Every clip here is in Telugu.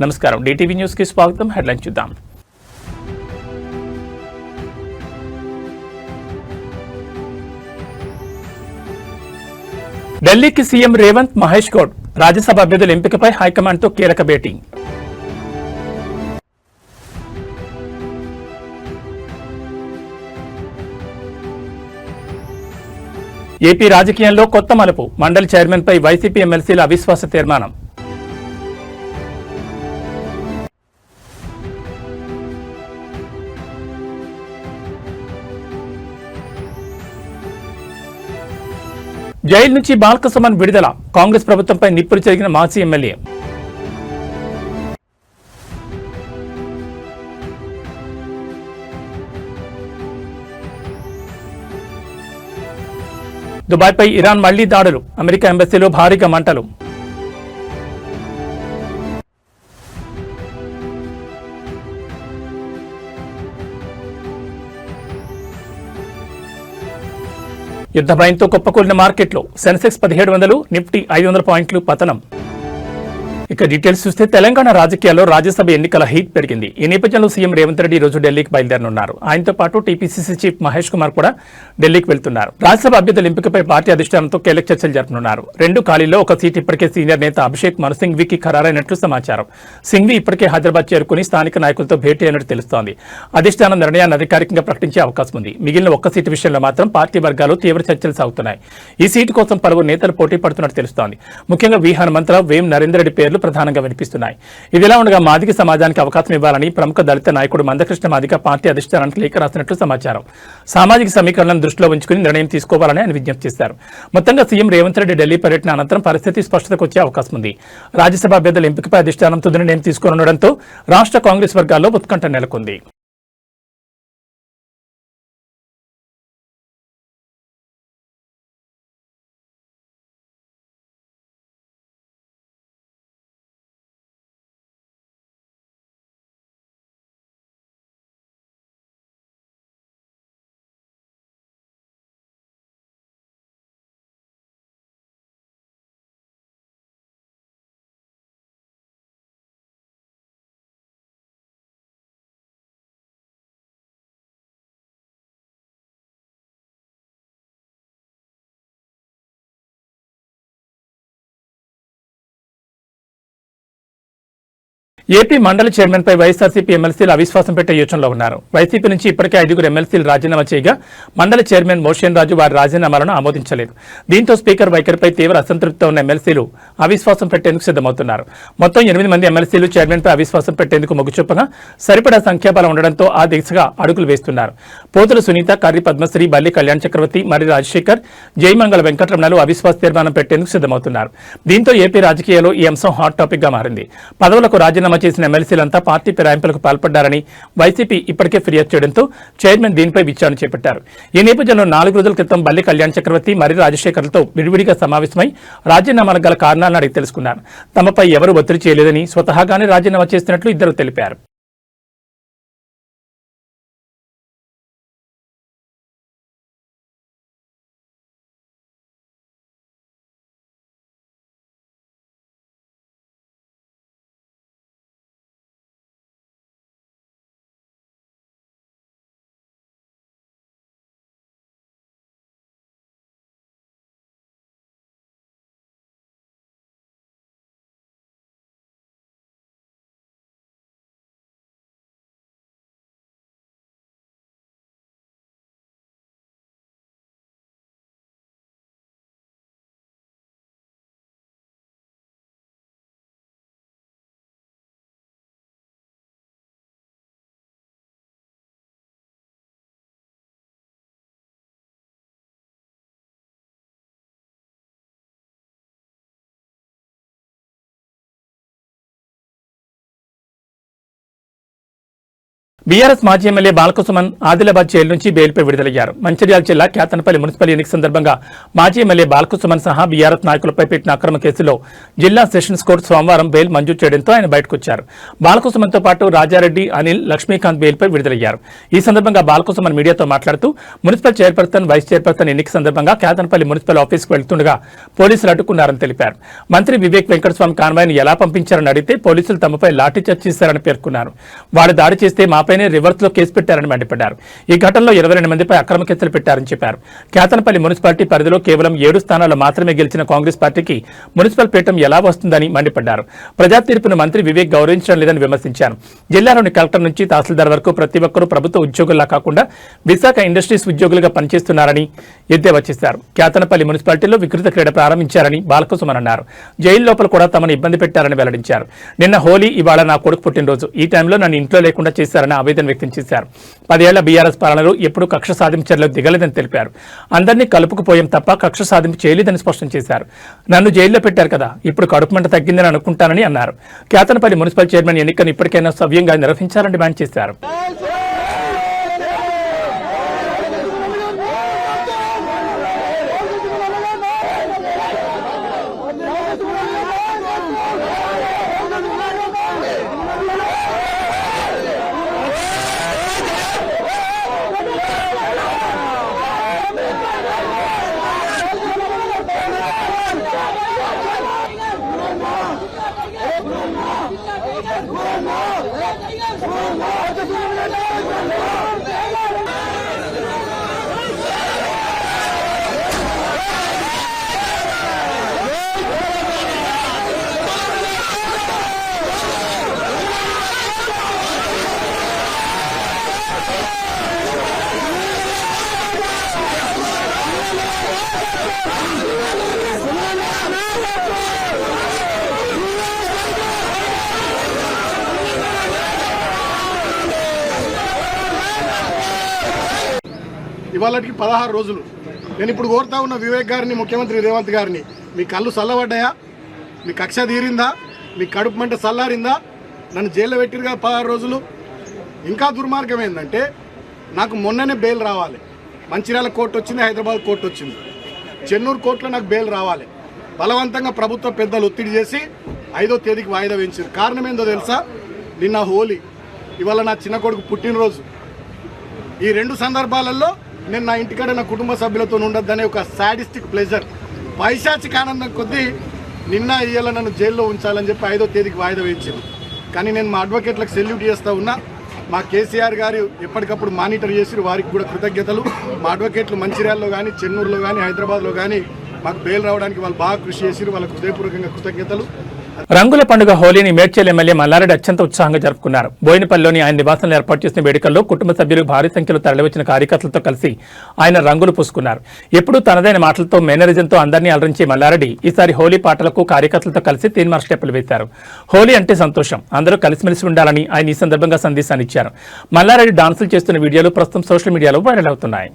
నమస్కారం, డిటివి న్యూస్ కి స్వాగతం. హెడ్లైన్ చూద్దాం. ఢిల్లీకి సీఎం రేవంత్, మహేష్ గౌడ్ రాజ్యసభ అభ్యర్థుల ఎంపికపై హైకమాండ్ తో కీలక భేటీ. ఏపీ రాజకీయంలో కొత్త మలుపు, మండలి చైర్మన్ పై వైసీపీ ఎమ్మెల్సీల అవిశ్వాస తీర్మానం. జైలు నుంచి బాల్కసుమన్ విడుదల, కాంగ్రెస్ ప్రభుత్వంపై నిప్పులు చెరిగిన మాజీ ఎమ్మెల్యే. దుబాయ్పై ఇరాన్ మళ్లీ దాడులు, అమెరికా ఎంబసీలో భారీగా మంటలు. యుద్ధ భయంతో కుప్పకూలిన మార్కెట్లో సెన్సెక్స్ 1700, నిఫ్టీ 500 పాయింట్లు పతనం. ఇక డీటెయిల్స్ చూస్తే తెలంగాణ రాజకీయాల్లో రాజ్యసభ ఎన్నికల హీట్ పెరిగింది. ఈ నేపథ్యంలో సీఎం రేవంత్ రెడ్డి ఈ రోజు ఢిల్లీకి బయలుదేరనున్నారు. ఆయనతో పాటు టీపీసీసీ చీఫ్ మహేష్ కుమార్ కూడా ఢిల్లీకి వెళ్తున్నారు. రాజ్యసభ అభ్యర్థుల ఎంపికపై పార్టీ అధిష్టానంతో కీలక చర్చలు జరపనున్నారు. 2 ఖాళీల్లో ఒక సీటు ఇప్పటికే సీనియర్ నేత అభిషేక్ మను సింఘ్వీకి ఖరారైనట్లు సమాచారం. సింఘ్వీ ఇప్పటికే హైదరాబాద్ చేరుకుని స్థానిక నాయకులతో భేటీ అయినట్టు తెలుస్తోంది. అధిష్టానం నిర్ణయాన్ని అధికారికంగా ప్రకటించే అవకాశం ఉంది. మిగిలిన ఒక్క సీటు విషయంలో మాత్రం పార్టీ వర్గాలు తీవ్ర చర్చలు సాగుతున్నాయి. ఈ సీటు కోసం పలువురు నేతలు పోటీ పడుతున్నట్టు తెలుస్తోంది. ముఖ్యంగా వి హనుమంతరావు, వేం నరేందర్ రెడ్డి పేర్లు ప్రధానంగా వినిపిస్తున్నాయి. ఇదిలా ఉండగా మాదిగ సమాజానికి అవకాశం ఇవ్వాలని ప్రముఖ దళిత నాయకుడు మందకృష్ణ మాదిగ పార్టీ అధిష్టానానికి లేఖ రాసినట్లు సమాచారం. సామాజిక సమీకరణలను దృష్టిలో ఉంచుకుని నిర్ణయం తీసుకోవాలని ఆయన విజ్ఞప్తి చేశారు. మొత్తంగా సీఎం రేవంత్ రెడ్డి ఢిల్లీ పర్యటన అనంతరం పరిస్థితి స్పష్టతకు వచ్చే అవకాశం ఉంది. రాజ్యసభ అభ్యర్థుల ఎంపికపై అధిష్టానం తుది నిర్ణయం తీసుకోనుండడంతో రాష్ట్ర కాంగ్రెస్ వర్గాల్లో ఉత్కంఠ నెలకొంది. ఏపీ మండలి చైర్మన్ పై వైఎస్ఆర్సీపీ ఎమ్మెల్సీలు అవిశ్వాసం పెట్టే యోచనలో ఉన్నారు. వైసీపీ నుంచి ఇప్పటికే 5 ఎమ్మెల్సీలు రాజీనామా చేయగా మండలి చైర్మన్ మోషన్ రాజు వారి రాజీనామాలను ఆమోదించలేదు. దీంతో స్పీకర్ వైఖరిపై తీవ్ర అసంతృప్తితో ఉన్న ఎమ్మెల్సీలు అవిశ్వాసం పెట్టేందుకు సిద్దమవుతున్నారు. మొత్తం 8 మంది ఎమ్మెల్సీలు చైర్మన్ పై అవిశ్వాసం పెట్టేందుకు మొగ్గు చూపగా సరిపడా సంఖ్యాబలం ఉండడంతో ఆ దిశగా అడుగులు వేస్తున్నారు. పోతుల సునీత, కర్రి పద్మశ్రీ, బల్లి కళ్యాణ్ చక్రవర్తి, మర్రి రాజశేఖర్, జయమంగళ వెంకటరమణలు అవిశ్వాస తీర్మానం పెట్టేందుకు సిద్దమవుతున్నారు. దీంతో ఏపీ రాజకీయాల్లో ఈ అంశం హాట్ టాపిక్ గా మారింది. పదవులకు రాజీనామా చేసిన ఎమ్మెల్సీలంతా పార్టీ ఫిరాయింపులకు పాల్పడ్డారని వైసీపీ ఇప్పటికే ఫిర్యాదు చేయడంతో చైర్మన్ దీనిపై విచారణ చేపట్టారు. ఈ నేపథ్యంలో 4 రోజుల క్రితం బల్లి కళ్యాణ్ చక్రవర్తి, మర్రి రాజశేఖర్లతో విడివిడిగా సమావేశమై రాజీనామాలకు గల కారణాలను అడిగి తెలుసుకున్నారు. తమపై ఎవరూ ఒత్తిడి చేయలేదని, స్వతహాగానే రాజీనామా చేస్తున్నట్లు ఇద్దరు తెలిపారు. బీఆర్ఎస్ మాజీ ఎమ్మెల్యే బాలకసుమన్ ఆదిలాబాద్ జైలు నుంచి బెయిల్పై విడుదలయ్యారు. మంచిర్యాల జిల్లా కేతనపల్లి మున్సిపల్ ఎన్నిక సందర్భంగా మాజీ ఎమ్మెల్యే బాలకసుమన్ సహా బీఆర్ఎస్ నాయకులపై పెట్టిన అక్రమ కేసులో జిల్లా సెషన్స్ కోర్టు సోమవారం బెయిల్ మంజూరు చేయడంతో ఆయన బయటకొచ్చారు. బాలకసుమన్తో పాటు రాజారెడ్డి, అనిల్, లక్ష్మీకాంత్ బెయిల్పై విడుదలయ్యారు. ఈ సందర్భంగా బాలకసుమన్ మీడియాతో మాట్లాడుతూ మున్సిపల్ చైర్పర్సన్, వైస్ చైర్పర్సన్ ఎన్నిక సందర్భంగా కేతనపల్లి మున్సిపల్ ఆఫీస్కు వెళ్తుండగా పోలీసులు అడ్డుకున్నారని తెలిపారు. మంత్రి వివేక్ వెంకటస్వామి కాన్వాయ్ను ఎలా పంపించారని అడిగితే పోలీసులు తమపై లాఠీచార్జ్ చేశారని పేర్కొన్నారు. వాడు దాడి చేస్తే మాపైనే రివర్స్ లో కేసు పెట్టారని మండిపడ్డారు. ఈ ఘటనలో 22 మందిపై అక్రమ కేసులు పెట్టారని చెప్పారు. కేతనపల్లి మున్సిపాలిటీ పరిధిలో కేవలం 7 స్థానాల్లో మాత్రమే గెలిచిన కాంగ్రెస్ పార్టీకి మున్సిపల్ పీఠం ఎలా వస్తుందని మండిపడ్డారు. ప్రజా తీర్పును మంత్రి వివేక్ గౌరవించడం లేదని విమర్శించారు. జిల్లాలోని కలెక్టర్ నుంచి తహసీల్దార్ వరకు ప్రతి ఒక్కరూ ప్రభుత్వ ఉద్యోగుల్లా కాకుండా విశాఖ ఇండస్ట్రీస్ ఉద్యోగులుగా పనిచేస్తున్నారని ఎద్దేవా చేశారు. కేతనపల్లి మున్సిపాలిటీలో వికృత క్రీడ ప్రారంభించారని బాలకసుమన్ అన్నారు. జైలు లోపల కూడా తమను ఇబ్బంది పెట్టారని వెల్లడించారు. నిన్న హోలీ, ఇవాళ నా కొడుకు పుట్టినరోజు. ఈ టైంలో నన్ను ఇంట్లో లేకుండా చేశారని ఆవేదన వ్యక్తం చేశారు. 10 ఏళ్ల బీఆర్ఎస్ పాలనలో ఎప్పుడూ కక్ష సాధించడంలో దిగలేదని తెలిపారు. అందరినీ కలుపుకుపోయాం తప్ప కక్ష సాధింపు చేయలేదని స్పష్టం చేశారు. నన్ను జైల్లో పెట్టారు కదా, ఇప్పుడు కడుపు మంట తగ్గిందని అనుకుంటానని అన్నారు. కేతనపల్లి మున్సిపల్ చైర్మన్ ఎన్నికను ఇప్పటికైనా సవ్యంగా నిర్వహించాలని డిమాండ్ చేశారు. ఇవాళకి 16 రోజులు. నేను ఇప్పుడు కోరుతా ఉన్న వివేక్ గారిని, ముఖ్యమంత్రి రేవంత్ గారిని, మీ కళ్ళు చల్లబడ్డాయా? మీ కక్ష తీరిందా? మీ కడుపు మంట చల్లారిందా? నన్ను జైల్లో పెట్టిరుగా 16 రోజులు. ఇంకా దుర్మార్గం ఏంటంటే నాకు మొన్ననే బెయిల్ రావాలి. మంచిర్యాల కోర్టు వచ్చింది, హైదరాబాద్ కోర్టు వచ్చింది, చెన్నూరు కోర్టులో నాకు బెయిల్ రావాలి. బలవంతంగా ప్రభుత్వ పెద్దలు ఒత్తిడి చేసి 5వ తేదీకి వాయిదా వేయించారు. కారణం ఏందో తెలుసా? నిన్న హోలీ, ఇవాళ నా చిన్న కొడుకు పుట్టినరోజు. ఈ 2 సందర్భాలలో నేను నా ఇంటికాడ నా కుటుంబ సభ్యులతో ఉండొద్దనే ఒక సాడిస్టిక్ ప్లెజర్, పైశాచిక ఆనందం కొద్దీ నిన్న ఇయ్యాల నన్ను జైల్లో ఉంచాలని చెప్పి 5వ తేదీకి వాయిదా వేయించారు. కానీ నేను మా అడ్వకేట్లకు సెల్యూట్ చేస్తూ ఉన్నా. మా కేసీఆర్ గారు ఎప్పటికప్పుడు మానిటర్ చేసి వారికి కూడా కృతజ్ఞతలు. మా అడ్వకేట్లు మంచిర్యాలలో కానీ, చెన్నూరులో కానీ, హైదరాబాద్లో కానీ మాకు బెయిల్ రావడానికి వాళ్ళు బాగా కృషి చేసి వాళ్ళకు హృదయపూర్వకంగా కృతజ్ఞతలు. రంగుల పండుగ హోలీని మేడ్చల్ ఎమ్మెల్యే మల్లారెడ్డి అత్యంత ఉత్సాహంగా జరుపుకున్నారు. బోయినపల్లిలోని ఆయన నివాసంలో ఏర్పాటు చేసిన వేడుకల్లో కుటుంబ సభ్యులు భారీ సంఖ్యలో తరలివచ్చిన కార్యకర్తలతో కలిసి ఆయన రంగులు పూసుకున్నారు. ఎప్పుడూ తనదైన మాటలతో, మేనరిజంతో అందరినీ అలరించే మల్లారెడ్డి ఈసారి హోలీ పాటలకు కార్యకర్తలతో కలిసి తీన్మార్ స్టెప్పులు వేశారు. హోలీ అంటే సంతోషం, అందరూ కలిసిమెలిసి ఉండాలని ఆయన ఈ సందర్భంగా సందేశాన్ని ఇచ్చారు. మల్లారెడ్డి డాన్సులు చేస్తున్న వీడియోలు ప్రస్తుతం సోషల్ మీడియాలో వైరల్ అవుతున్నాయి.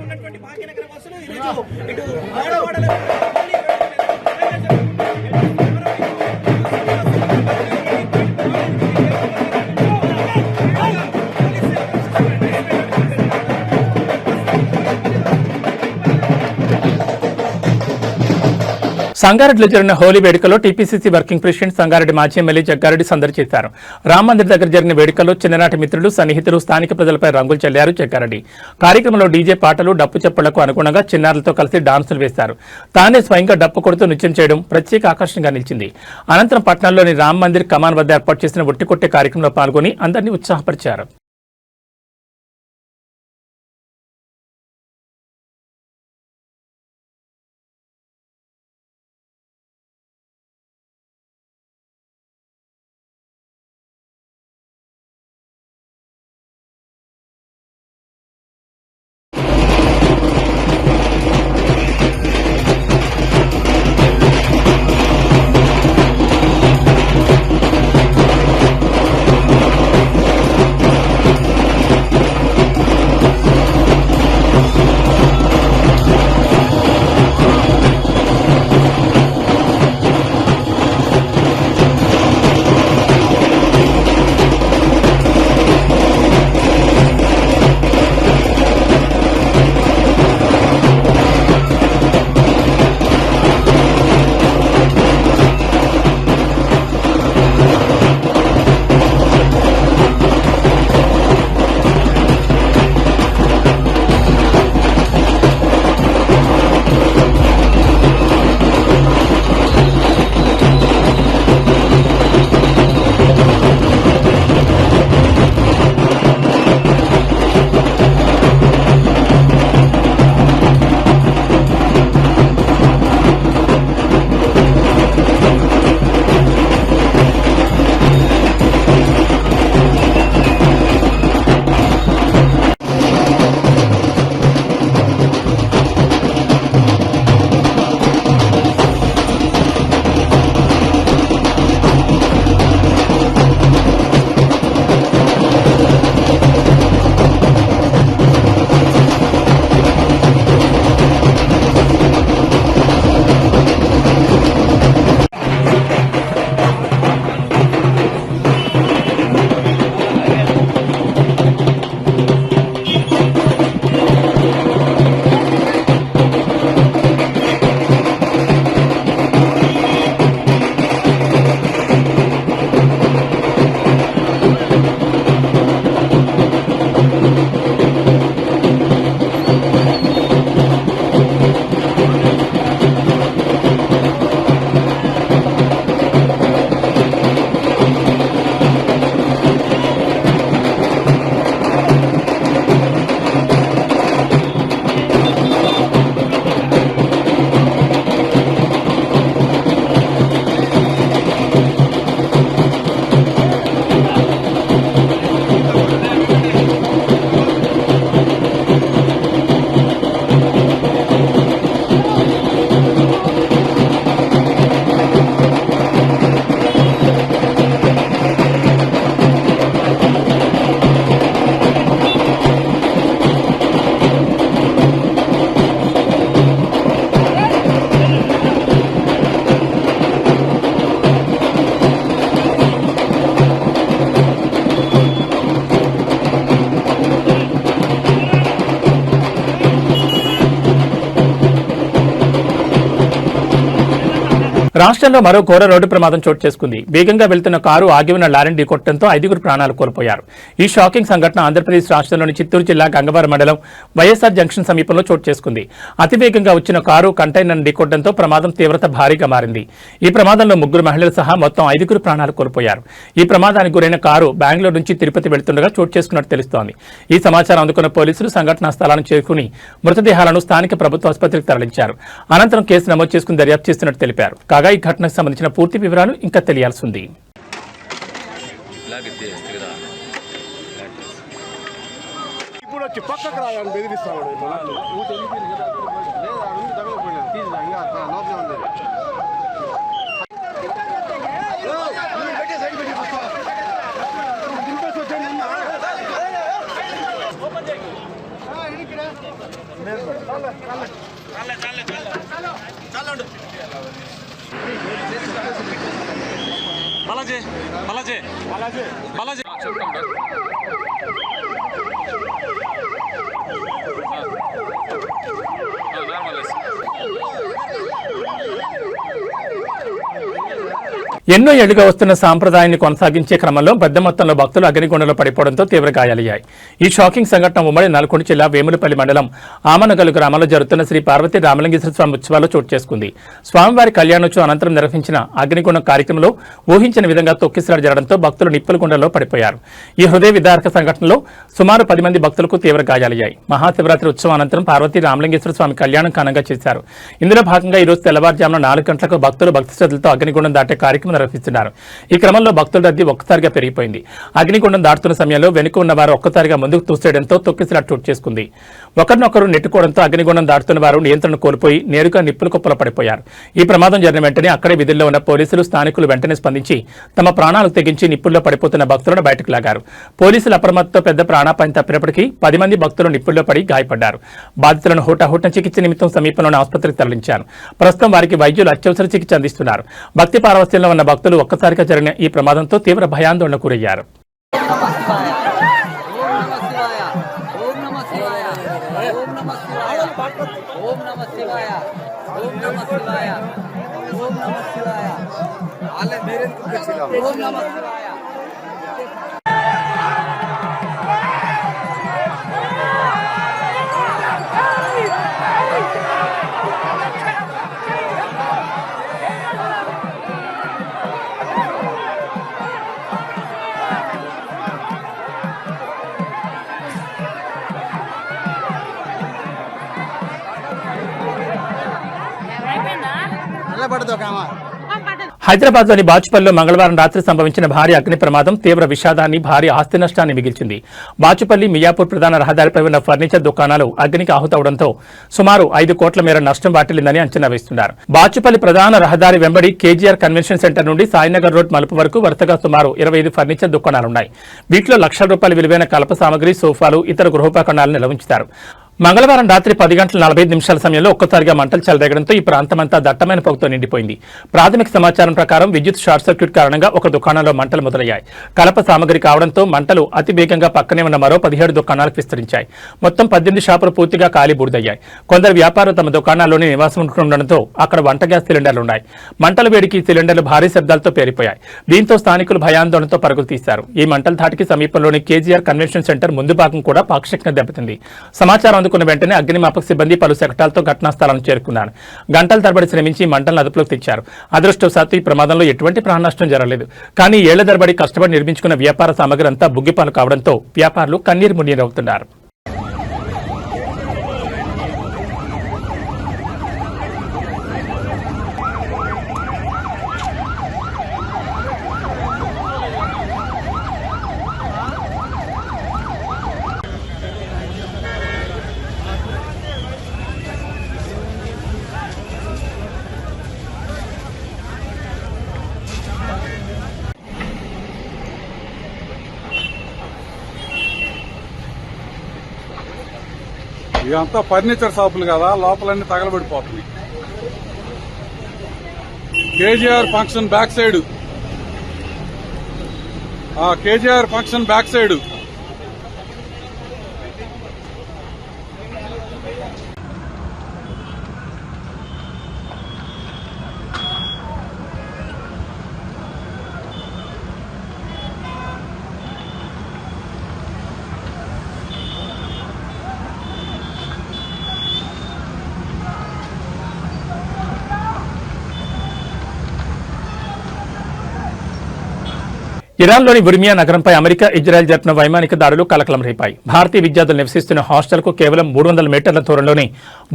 ఉన్నటువంటి భాగ్యనగర బస్సులు సంగారెడ్డిలో జరిగిన హోలీ వేడుకలో టీపీసీసీ వర్కింగ్ ప్రెసిడెంట్ సంగారెడ్డి మాజీ ఎమ్మెల్యే జగ్గారెడ్డి సందడి చేశారు. రామ్ మందిర్ దగ్గర జరిగిన వేడుకల్లో చిన్ననాటి మిత్రులు, సన్నిహితులు, స్థానిక ప్రజలపై రంగులు చల్లారు జగ్గారెడ్డి. కార్యక్రమంలో డీజే పాటలు, డప్పు చప్పుళ్లకు అనుగుణంగా చిన్నారులతో కలిసి డాన్సులు వేశారు. తానే స్వయంగా డప్పు కొడుతూ నృత్యం చేయడం ప్రత్యేక ఆకర్షణగా నిలిచింది. అనంతరం పట్టణంలోని రామ్ మందిర్ కమాన్ వద్ద ఏర్పాటు చేసిన ఒట్టి కొట్టే కార్యక్రమంలో పాల్గొని అందరినీ ఉత్సాహపరిచారు. రాష్ట్రంలో మరో ఘోర రోడ్డు ప్రమాదం చోటు చేసుకుంది. వేగంగా వెళ్తున్న కారు ఆగి ఉన్న లారీని ఢీకొట్టడంతో 5గురు ప్రాణాలు కోల్పోయారు. ఈ షాకింగ్ సంఘటన ఆంధ్రప్రదేశ్ రాష్ట్రంలోని చిత్తూరు జిల్లా గంగవరం మండలం వైఎస్ఆర్ జంక్షన్ సమీపంలో చోటు చేసుకుంది. అతివేగంగా వచ్చిన కారు కంటైనర్ను ఢీకొట్టడంతో ప్రమాదం తీవ్రత భారీగా మారింది. ఈ ప్రమాదంలో 3 మహిళలు సహా మొత్తం 5గురు ప్రాణాలు కోల్పోయారు. ఈ ప్రమాదానికి గురైన కారు బెంగళూరు నుంచి తిరుపతి వెళ్తుండగా చోటు చేసుకున్నట్టు తెలుస్తోంది. ఈ సమాచారం అందుకున్న పోలీసులు సంఘటనా స్థలానికి చేరుకుని మృతదేహాలను స్థానిక ప్రభుత్వ ఆసుపత్రికి తరలించారు. అనంతరం కేసు నమోదు చేసుకుని దర్యాప్తు చేస్తున్నట్టు తెలిపారు. కాగా ఈ ఘటనకు సంబంధించిన పూర్తి వివరాలు ఇంకా తెలియాల్సి ఉంది. బాలాజీ బాలాజీ బాలాజీ బాలాజీ చెప్తాం నార్మల్ ఎన్నో ఏళ్లుగా వస్తున్న సాంప్రదాయాన్ని కొనసాగించే క్రమంలో పెద్ద మొత్తంలో భక్తులు అగ్నిగుండంలో పడిపోవడంతో తీవ్ర గాయాలయ్యాయి. ఈ షాకింగ్ సంఘటన ఉమ్మడి నల్గొండ జిల్లా వేములపల్లి మండలం ఆమనగల్లు గ్రామంలో జరుగుతున్న శ్రీ పార్వతీ రామలింగేశ్వర స్వామి ఉత్సవాల్లో చోటు చేసుకుంది. స్వామివారి కళ్యాణోత్సవం అనంతరం నిర్వహించిన అగ్నిగుండం కార్యక్రమంలో ఊహించిన విధంగా తొక్కిసలాట జరగడంతో భక్తులు నిప్పుల గుండంలో పడిపోయారు. ఈ హృదయ విదారక సంఘటనలో సుమారు 10 మంది భక్తులకు తీవ్ర గాయాలయ్యాయి. మహాశివరాత్రి ఉత్సవం అనంతరం పార్వతీ రామలింగేశ్వర స్వామి కళ్యాణం ఘనంగా చేశారు. ఇందులో భాగంగా ఈ రోజు తెల్లవారుజామున 4 గంటలకు భక్తులు భక్తి శ్రద్ధలతో అగ్నిగుండం దాటే కార్యక్రమం నిర్వహిస్తున్నారు. ఈ క్రమంలో భక్తుల రద్దీ ఒక్కసారిగా పెరిగిపోయింది. అగ్నిగుండం దాటుతున్న సమయంలో వెనుక ఉన్న వారు ఒక్కసారిగా ముందుకు తూసేయడంతో తొక్కిసలాట చోటు చేసుకుంది. ఒకరినొకరు నెట్టుకోవడంతో అగ్నిగుండం దాటుతున్న వారు నియంత్రణ కోల్పోయి నేరుగా నిప్పుల కుప్పలో పడిపోయారు. ఈ ప్రమాదం జరిగిన వెంటనే అక్కడే విధుల్లో ఉన్న పోలీసులు స్థానికులు వెంటనే స్పందించి తమ ప్రాణాలు తెగించి నిప్పుల్లో పడిపోతున్న భక్తులను బయటకు లాగారు. పోలీసుల అప్రమత్తతో పెద్ద ప్రాణాపాయం తప్పినప్పటికీ 10 మంది భక్తులు నిప్పుల్లో పడి గాయపడ్డారు. బాధితులను హుటాహుటిన చికిత్స నిమిత్తం సమీపంలోని ఆసుపత్రికి తరలించారు. ప్రస్తుతం వారికి వైద్యులు అత్యవసర చికిత్స అందిస్తున్నారు. భక్తి పారవస్యంలో ఉన్న భక్తులు ఒక్కసారిగా జరిగిన ఈ ప్రమాదంతో తీవ్ర భయాందోళనకు గురయ్యారు. హైదరాబాద్లోని బాచుపల్లిలో మంగళవారం రాత్రి సంభవించిన భారీ అగ్ని ప్రమాదం తీవ్ర విషాదాన్ని, భారీ ఆస్తి నష్టాన్ని మిగిల్చింది. బాచుపల్లి మియాపూర్ ప్రధాన రహదారిపై ఉన్న ఫర్నిచర్ దుకాణాలు అగ్నికి ఆహుతవడంతో సుమారు 5 కోట్ల మేర నష్టం వాటిల్లిందని అంచనా వేస్తున్నారు. బాచుపల్లి ప్రధాన రహదారి వెంబడి కేజీఆర్ కన్వెన్షన్ సెంటర్ నుండి సాయినగర్ రోడ్ మలుపు వరకు వరుసగా సుమారు 25 ఫర్నిచర్ దుకాణాలున్నాయి. వీటిలో లక్షల రూపాయల విలువైన కలప సామగ్రి, సోఫాలు, ఇతర గృహోపకరణాలను నిల్వించుతారు. మంగళవారం రాత్రి 10 గంటల 45 నిమిషాల సమయంలో ఒక్కసారిగా మంటలు చెలరేగడంతో ఈ ప్రాంతమంతా దట్టమైన పొగతో నిండిపోయింది. ప్రాథమిక సమాచారం ప్రకారం విద్యుత్ షార్ట్ సర్క్యూట్ కారణంగా ఒక దుకాణంలో మంటలు మొదలయ్యాయి. కలప సామగ్రి కావడంతో మంటలు అతి వేగంగా పక్కనే ఉన్న మరో 17 దుకాణాలకు విస్తరించాయి. మొత్తం 18 షాపులు పూర్తిగా కాలి బూడిదయ్యాయి. కొందరు వ్యాపారులు తమ దుకాణాల్లోనే నివాసం ఉంటుండటంతో అక్కడ వంట గ్యాస్ సిలిండర్లున్నాయి. మంటల వేడికి సిలిండర్లు భారీ శబ్దాలతో పేరిపోయాయి. దీంతో స్థానికులు భయాందోళనతో పరుగులు తీశారు. ఈ మంటల ధాటికి సమీపంలోని కేజీఆర్ కన్వెన్షన్ సెంటర్ ముందు భాగం కూడా పాక్షికంగా దెబ్బతింది. సమాచారం అందుకున్న వెంటనే అగ్నిమాపక సిబ్బంది పలు శకటాలతో ఘటనా స్థలాన్ని చేరుకున్నారు. గంటల తరబడి శ్రమించి మంటలను అదుపులోకి తెచ్చారు. అదృష్టవశాత్తు ఈ ప్రమాదంలో ఎటువంటి ప్రాణ నష్టం జరగలేదు. కానీ ఏళ్ల తరబడి కష్టపడి నిర్మించుకున్న వ్యాపార సామగ్రి అంతా బుగ్గిపాలు కావడంతో వ్యాపారులు కన్నీరు మున్నీరవుతున్నారు. ఇదంతా ఫర్నిచర్ షాపులు కదా, లోపలన్నీ తగలబడిపోతున్నాయి. KGR function back side, KGR function back side ఇరాన్లోని ఉర్మియా నగరంపై అమెరికా, ఇజ్రాయెల్ జరిపిన వైమానిక దాడులు కలకలం రేపాయి. భారతీయ విద్యార్థులు నివసిస్తున్న హాస్టల్కు కేవలం 300 మీటర్ల దూరంలోనే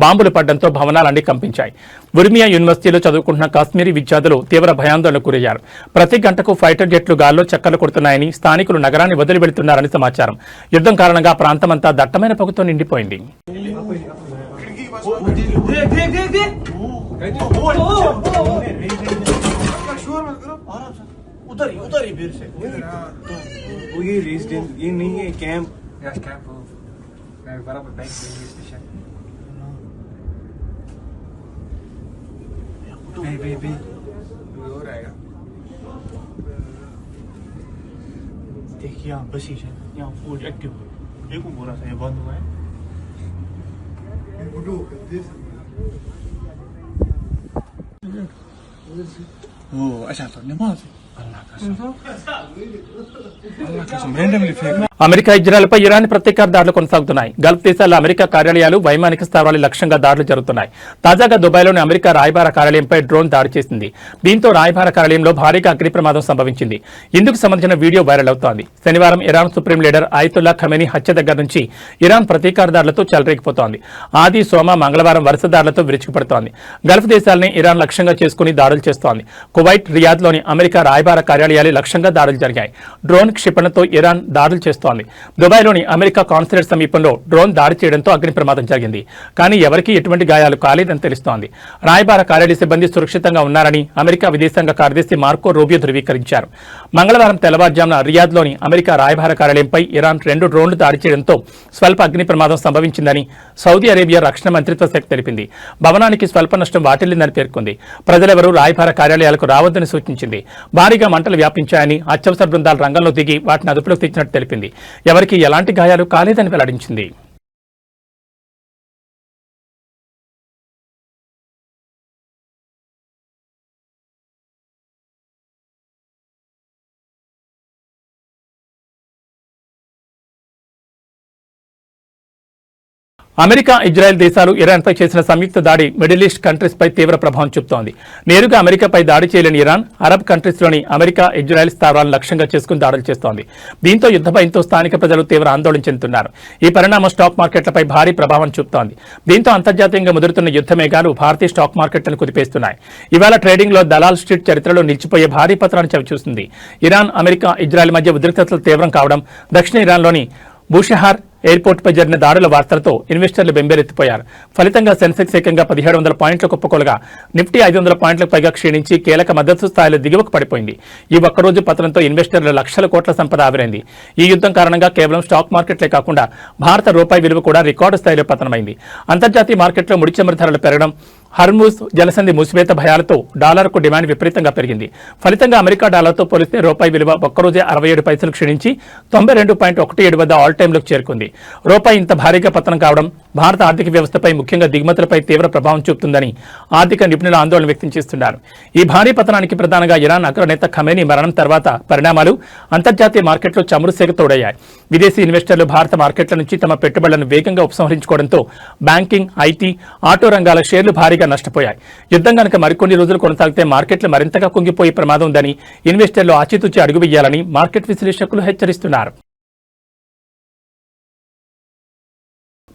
బాంబులు పడడంతో భవనాలన్నీ కంపించాయి. ఉర్మియా యూనివర్సిటీలో చదువుకుంటున్న కాశ్మీరీ విద్యార్థులు తీవ్ర భయాందోళనకు గురయ్యారు. ప్రతి గంటకు ఫైటర్ జెట్లు గాల్లో చక్కర్లు కొడుతున్నాయని, స్థానికులు నగరాన్ని వదిలి వెళుతున్నారని సమాచారం. యుద్ధం కారణంగా ప్రాంతమంతా దట్టమైన పొగతో నిండిపోయింది. उधर ही फिर से तो वो ये रेजिडेंस ये नहीं है कैंप यस कैंप मैं बराबर बैक रेलवे स्टेशन बे हो रहेगा देखिए यहाँ बसी है, यहाँ फूड एक्टिव है, देखो पूरा सा ये बंद हुआ है। Oh, अच्छा तो नमाज अल्लाह कसम अल्लाह कसम randomly फेंक అమెరికా ఇజ్రాయెల్పై ఇరాన్ ప్రతీకార దాడులు కొనసాగుతున్నాయి. గల్ఫ్ దేశాల్లో అమెరికా కార్యాలయాలు, వైమానిక స్థావరాలు లక్ష్యంగా దాడులు జరుగుతున్నాయి. తాజాగా దుబాయ్లోని అమెరికా రాయబార కార్యాలయంపై డ్రోన్ దాడి చేసింది. దీంతో రాయబార కార్యాలయంలో భారీగా అగ్ని ప్రమాదం సంభవించింది. ఇందుకు సంబంధించిన వీడియో వైరల్ అవుతోంది. శనివారం Iran supreme leader Ayatollah Khamenei హత్య దగ్గర నుంచి ఇరాన్ ప్రతీకార దాడులతో చెలరేగిపోతోంది. ఆది, సోమ, మంగళవారం వరుస దాడులతో విరుచుకుపడుతోంది. గల్ఫ్ దేశాలని ఇరాన్ లక్ష్యంగా చేసుకుని దాడులు చేస్తోంది. కువైట్, రియాద్లోని అమెరికా రాయబార కార్యాలయాలు లక్ష్యంగా దాడులు జరిగాయి. డ్రోన్ క్షిపణితో ఇరాన్ దాడులు చేస్తోంది. దుబాయ్లోని అమెరికా కాన్సులేట్ సమీపంలో డ్రోన్ దాడి చేయడంతో అగ్ని ప్రమాదం జరిగింది. కానీ ఎవరికీ ఎటువంటి గాయాలు కాలేదని తెలుస్తోంది. రాయబార కార్యాలయ సిబ్బంది సురక్షితంగా ఉన్నారని అమెరికా విదేశాంగ కార్యదర్శి మార్కో రూబియో ధృవీకరించారు. మంగళవారం తెల్లవారుజామున రియాద్లోని అమెరికా రాయబార కార్యాలయంపై ఇరాన్ 2 డ్రోన్లు దాడి చేయడంతో స్వల్ప అగ్ని ప్రమాదం సంభవించిందని సౌదీ అరేబియా రక్షణ మంత్రిత్వ శాఖ తెలిపింది. భవనానికి స్వల్ప నష్టం వాటిల్లిందని పేర్కొంది. ప్రజలెవరూ రాయబార కార్యాలయాలకు రావద్దని సూచించింది. భారీగా మంటలు వ్యాపించాయని అత్యవసర బృందాలు రంగంలో దిగి వాటిని అదుపులోకి తెచ్చినట్టు తెలిపింది. ఎవరికీ ఎలాంటి గాయాలు కాలేదని వెల్లడించింది. అమెరికా, ఇజ్రాయెల్ దేశాలు ఇరాన్పై చేసిన సంయుక్త దాడి మిడిల్ ఈస్ట్ కంట్రీస్ పై తీవ్ర ప్రభావం చూపుతోంది. నేరుగా అమెరికాపై దాడి చేయలేని ఇరాన్ అరబ్ కంట్రీస్లోని అమెరికా, ఇజ్రాయెల్ స్థావరాలను లక్ష్యంగా చేసుకుని దాడులు చేస్తోంది. దీంతో యుద్ధ భయంతో స్థానిక ప్రజలు తీవ్ర ఆందోళన చెందుతున్నారు. ఈ పరిణామం స్టాక్ మార్కెట్లపై భారీ ప్రభావం చూపుతోంది. దీంతో అంతర్జాతీయంగా ముదురుతున్న యుద్ధ మేఘాలు భారతీయ స్టాక్ మార్కెట్లను కుదిపేస్తున్నాయి. ఇవాళ ట్రేడింగ్లో దలాల్ స్ట్రీట్ చరిత్రలో నిలిచిపోయే భారీ పతనాన్ని చవిచూస్తుంది. ఇరాన్, అమెరికా, ఇజ్రాయెల్ మధ్య ఉద్రిక్తతలు తీవ్రం కావడం, దక్షిణ ఇరాన్లోని బూషహార్ ఎయిర్పోర్టుపై జరిగిన దాడుల వార్తలతో ఇన్వెస్టర్లు బెంబేలెత్తిపోయారు. ఫలితంగా సెన్సెక్స్ ఏకంగా 1700 పాయింట్ల కుప్పకొలగా నిఫ్టీ 500 పాయింట్లకు పైగా క్షీణించి కీలక మద్దతు స్థాయిలో దిగువకు పడిపోయింది. ఈ ఒక్కరోజు పతనంతో ఇన్వెస్టర్ల లక్షల కోట్ల సంపద ఆవిరైంది. ఈ యుద్ధం కారణంగా కేవలం స్టాక్ మార్కెట్లే కాకుండా భారత రూపాయి విలువ కూడా రికార్డు స్థాయిలో పతనమైంది. అంతర్జాతీయ మార్కెట్లో ముడి చమురు ధరలు పెరగడం, హర్మూజ్ జలసంధి మూసివేత భయాలతో డాలర్కు డిమాండ్ విపరీతంగా పెరిగింది. ఫలితంగా అమెరికా డాలర్తో పోలిస్తే రూపాయి విలువ ఒక్కరోజే 67 పైసలు క్షీణించి 92.17 వద్ద ఆల్ టైంలోకి చేరుకుంది. రూపాయి ఇంత భారీగా పతనం కావడం భారత ఆర్థిక వ్యవస్థపై, ముఖ్యంగా దిగుమతులపై తీవ్ర ప్రభావం చూపుతుందని ఆర్థిక నిపుణులు ఆందోళన వ్యక్తం చేస్తున్నారు. ఈ భారీ పతనానికి ప్రధానంగా ఇరాన్ అగ్రనేత ఖమేనీ మరణం తర్వాత పరిణామాలు అంతర్జాతీయ మార్కెట్లో చమురు సేగ తోడయ్యాయి. విదేశీ ఇన్వెస్టర్లు భారత మార్కెట్ల నుంచి తమ పెట్టుబడులను వేగంగా ఉపసంహరించుకోవడంతో బ్యాంకింగ్, ఐటీ, ఆటో రంగాల షేర్లు భారీగా నష్టపోయాయి. యుద్ధం కనుక మరికొన్ని రోజులు కొనసాగితే మార్కెట్లు మరింతగా కుంగిపోయే ప్రమాదం ఉందని ఇన్వెస్టర్లు ఆచితూచి అడుగు వేయాలని మార్కెట్ విశ్లేషకులు హెచ్చరిస్తున్నారు.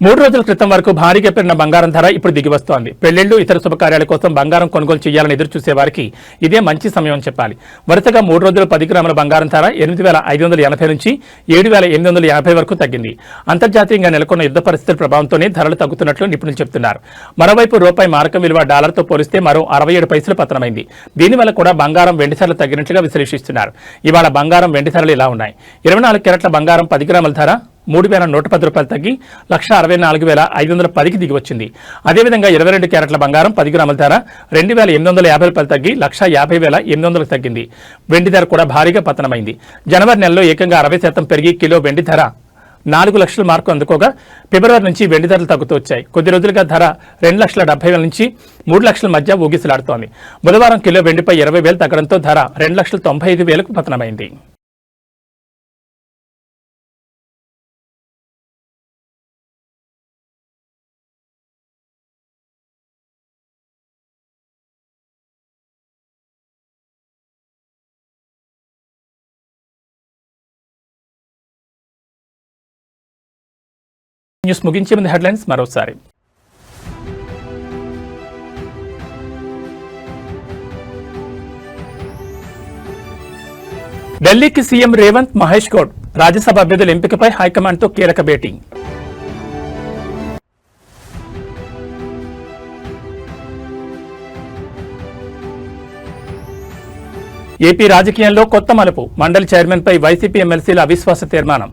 3 రోజుల క్రితం వరకు భారీగా పెరిగిన బంగారం ధర ఇప్పుడు దిగివస్తోంది. పెళ్లిళ్లు, ఇతర శుభకార్యాల కోసం బంగారం కొనుగోలు చేయాలని ఎదురు చూసేవారికి ఇదే మంచి సమయం అని చెప్పాలి. వరుసగా 3 రోజులు 10 గ్రాముల బంగారం ధర 8,580 నుంచి 7,850 వరకు తగ్గింది. అంతర్జాతీయంగా నెలకొన్న యుద్ధ పరిస్థితుల ప్రభావంతోనే ధరలు తగ్గుతున్నట్లు నిపుణులు చెబుతున్నారు. మరోవైపు రూపాయి మారకం విలువ డాలర్తో పోలిస్తే మరో 67 పైసలు పతనమైంది. దీనివల్ల కూడా బంగారం, వెండి ధరలు తగ్గినట్లుగా విశ్లేషిస్తున్నారు. ఇవాళ బంగారం, వెండి ధరలు ఇలా ఉన్నాయి. 24 క్యారెట్ల బంగారం 10 గ్రాముల ధర 3,110 రూపాయలు తగ్గి 1,64,510కి దిగి వచ్చింది. అదేవిధంగా 22 క్యారెట్ల బంగారం 10 గ్రాముల ధర 2,850 రూపాయలు తగ్గి 1,50,800కి తగ్గింది. వెండి ధర కూడా భారీగా పతనమైంది. జనవరి నెలలో ఏకంగా 60% పెరిగి కిలో వెండి ధర 4 లక్షల మార్కు అందుకోగా ఫిబ్రవరి నుంచి వెండి ధరలు తగ్గుతూ వచ్చాయి. కొద్ది రోజులుగా ధర 2,70,000 నుంచి 3 లక్షల మధ్య ఊగిసలాడుతోంది. బుధవారం కిలో వెండిపై 20,000 తగ్గడంతో ధర 2,95,000కు పతనమైంది. న్యూస్ ముగించే ముందు హెడ్లైన్స్ మరోసారి. ఢిల్లీకి సీఎం రేవంత్, మహేష్ గౌడ్ రాజ్యసభ అభ్యర్థుల ఎంపికపై హైకమాండ్తో కీలక భేటీ. ఏపీ రాజకీయాల్లో కొత్త మలుపు, మండలి చైర్మన్పై వైసీపీ ఎమ్మెల్సీల అవిశ్వాస తీర్మానం.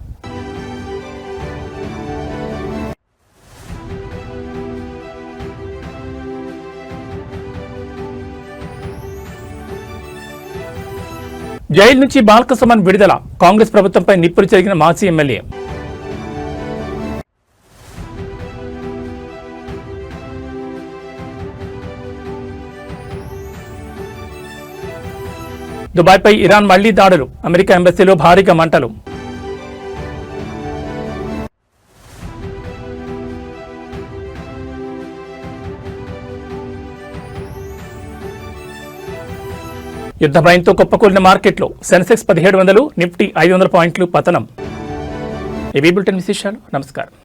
జైలు నుంచి బాల్కసుమన్ విడుదల, కాంగ్రెస్ ప్రభుత్వంపై నిప్పులు చెరిగిన మాజీ ఎమ్మెల్యే. దుబాయ్పై ఇరాన్ మళ్లీ దాడులు, అమెరికా ఎంబసీలో భారీగా మంటలు. యుద్ధ భయంతో కుప్పకూలిన మార్కెట్లో సెన్సెక్స్ 1700, నిఫ్టీ 500 పాయింట్లు పతనం. ఏబీ బులెటిన్ విశేషాలు. నమస్కారం.